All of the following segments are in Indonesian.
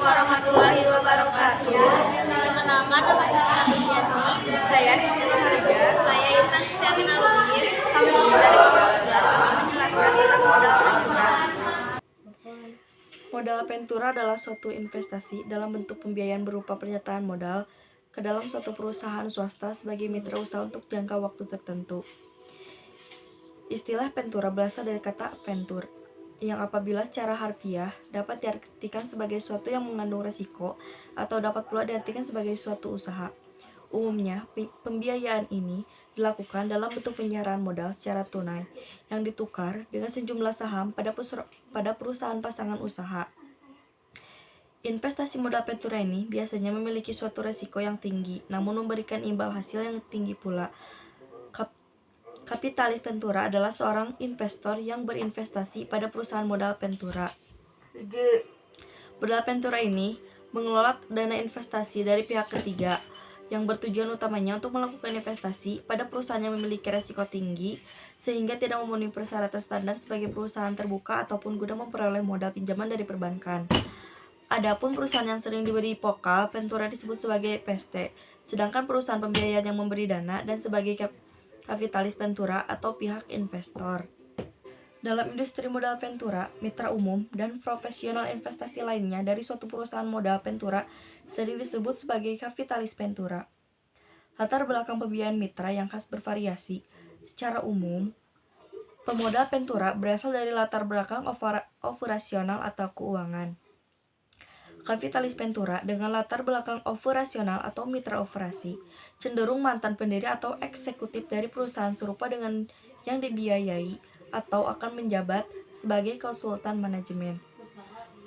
warahmatullahi wabarakatuh. Perkenalkan, nama saya Suciati. Saya Siti Raharja. Saya Intan Setiamin Aludin. Kami dari kelompok 11 akan menjelaskan tentang modal ventura. Modal ventura adalah suatu investasi dalam bentuk pembiayaan berupa pernyataan modal ke dalam suatu perusahaan swasta sebagai mitra usaha untuk jangka waktu tertentu. Istilah ventura berasal dari kata venture, yang apabila secara harfiah dapat diartikan sebagai suatu yang mengandung resiko atau dapat pula diartikan sebagai suatu usaha. Umumnya, pembiayaan ini dilakukan dalam bentuk penyerahan modal secara tunai yang ditukar dengan sejumlah saham pada perusahaan pasangan usaha. Investasi modal ventura ini biasanya memiliki suatu resiko yang tinggi, namun memberikan imbal hasil yang tinggi pula. Kapitalis ventura adalah seorang investor yang berinvestasi pada perusahaan modal ventura. Modal ventura ini mengelola dana investasi dari pihak ketiga yang bertujuan utamanya untuk melakukan investasi pada perusahaan yang memiliki resiko tinggi sehingga tidak memenuhi persyaratan standar sebagai perusahaan terbuka ataupun guna memperoleh modal pinjaman dari perbankan. Adapun perusahaan yang sering diberi pokal ventura disebut sebagai PST, sedangkan perusahaan pembiayaan yang memberi dana dan sebagai kapitalis ventura atau pihak investor. Dalam industri modal ventura, mitra umum dan profesional investasi lainnya dari suatu perusahaan modal ventura sering disebut sebagai kapitalis ventura. Latar belakang pembiayaan mitra yang khas bervariasi. Secara umum, pemodal ventura berasal dari latar belakang operasional atau keuangan. Kapitalis ventura dengan latar belakang operasional atau mitra operasi cenderung mantan pendiri atau eksekutif dari perusahaan serupa dengan yang dibiayai atau akan menjabat sebagai konsultan manajemen.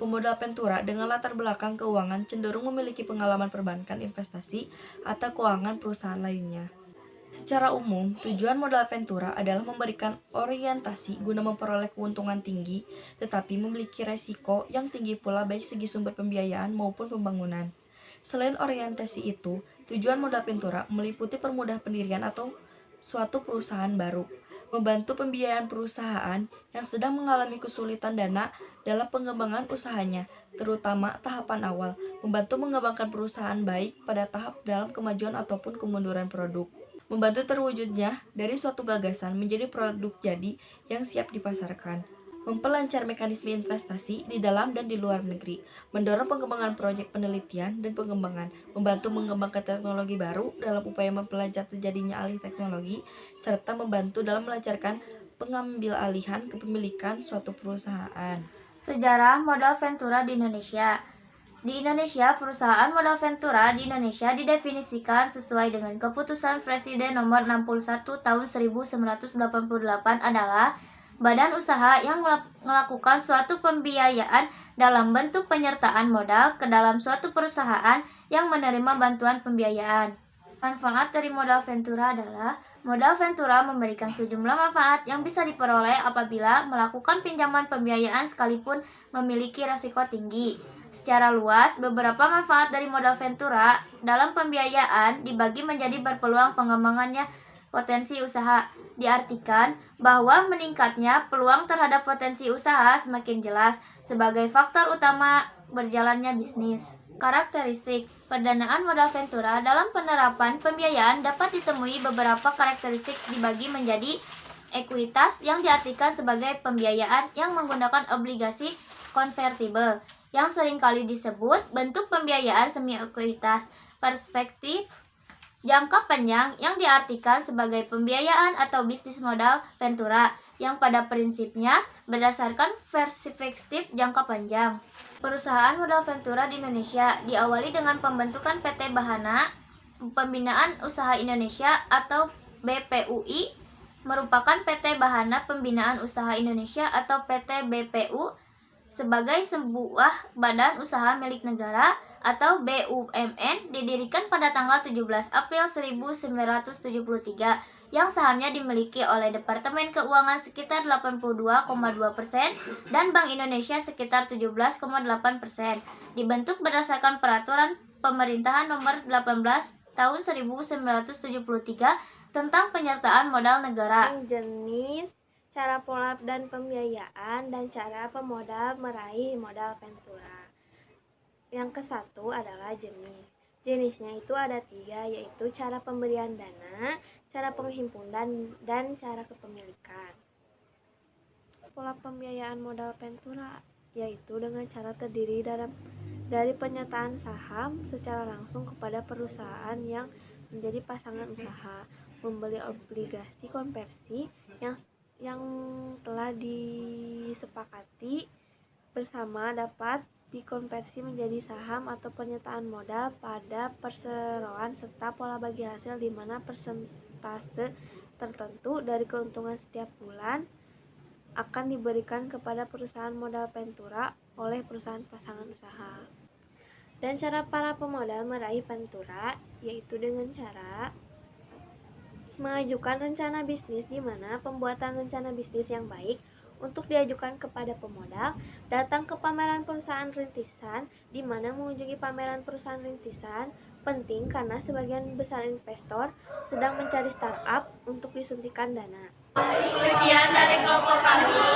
Pemodal ventura dengan latar belakang keuangan cenderung memiliki pengalaman perbankan investasi atau keuangan perusahaan lainnya. Secara umum, tujuan modal ventura adalah memberikan orientasi guna memperoleh keuntungan tinggi, tetapi memiliki resiko yang tinggi pula baik segi sumber pembiayaan maupun pembangunan. Selain orientasi itu, tujuan modal ventura meliputi permudah pendirian atau suatu perusahaan baru, membantu pembiayaan perusahaan yang sedang mengalami kesulitan dana dalam pengembangan usahanya, terutama tahapan awal, membantu mengembangkan perusahaan baik pada tahap dalam kemajuan ataupun kemunduran produk. Membantu terwujudnya dari suatu gagasan menjadi produk jadi yang siap dipasarkan, memperlancar mekanisme investasi di dalam dan di luar negeri, mendorong pengembangan proyek penelitian dan pengembangan, membantu mengembangkan teknologi baru dalam upaya memperlancar terjadinya alih teknologi, serta membantu dalam melancarkan pengambil alihan kepemilikan suatu perusahaan. Sejarah modal ventura di Indonesia. Di Indonesia, perusahaan modal ventura di Indonesia didefinisikan sesuai dengan Keputusan Presiden Nomor 61 Tahun 1988 adalah badan usaha yang melakukan suatu pembiayaan dalam bentuk penyertaan modal ke dalam suatu perusahaan yang menerima bantuan pembiayaan. Manfaat dari modal ventura adalah modal ventura memberikan sejumlah manfaat yang bisa diperoleh apabila melakukan pinjaman pembiayaan sekalipun memiliki risiko tinggi. Secara luas, beberapa manfaat dari modal ventura dalam pembiayaan dibagi menjadi berpeluang pengembangannya potensi usaha. Diartikan bahwa meningkatnya peluang terhadap potensi usaha semakin jelas sebagai faktor utama berjalannya bisnis. Karakteristik pendanaan modal ventura dalam penerapan pembiayaan dapat ditemui beberapa karakteristik dibagi menjadi ekuitas yang diartikan sebagai pembiayaan yang menggunakan obligasi konvertibel yang seringkali disebut bentuk pembiayaan semi ekuitas. Perspektif jangka panjang yang diartikan sebagai pembiayaan atau bisnis modal ventura yang pada prinsipnya berdasarkan perspektif jangka panjang. Perusahaan modal ventura di Indonesia diawali dengan pembentukan PT Bahana Pembinaan Usaha Indonesia atau BPUI merupakan PT Bahana Pembinaan Usaha Indonesia atau PT BPU sebagai sebuah badan usaha milik negara atau BUMN didirikan pada tanggal 17 April 1973 yang sahamnya dimiliki oleh Departemen Keuangan sekitar 82,2% dan Bank Indonesia sekitar 17,8%. Dibentuk berdasarkan Peraturan Pemerintahan Nomor 18 Tahun 1973 tentang penyertaan modal negara. Jenis, cara pola dan pembiayaan, dan cara pemodal meraih modal ventura. Yang ke-1 adalah jenis. Jenisnya itu ada 3, yaitu cara pemberian dana, cara penghimpunan, dan cara kepemilikan. Pola pembiayaan modal Ventura yaitu dengan cara terdiri dari penyataan saham secara langsung kepada perusahaan yang menjadi pasangan usaha, membeli obligasi konversi yang telah disepakati bersama dapat dikonversi menjadi saham atau penyataan modal pada perseroan serta pola bagi hasil di mana persentase tertentu dari keuntungan setiap bulan akan diberikan kepada perusahaan modal Ventura oleh perusahaan pasangan usaha. Dan cara para pemodal meraih Ventura yaitu dengan cara mengajukan rencana bisnis di mana pembuatan rencana bisnis yang baik untuk diajukan kepada pemodal, datang ke pameran perusahaan rintisan di mana mengunjungi pameran perusahaan rintisan penting karena sebagian besar investor sedang mencari startup untuk disuntikan dana. Sekian dari kelompok kami.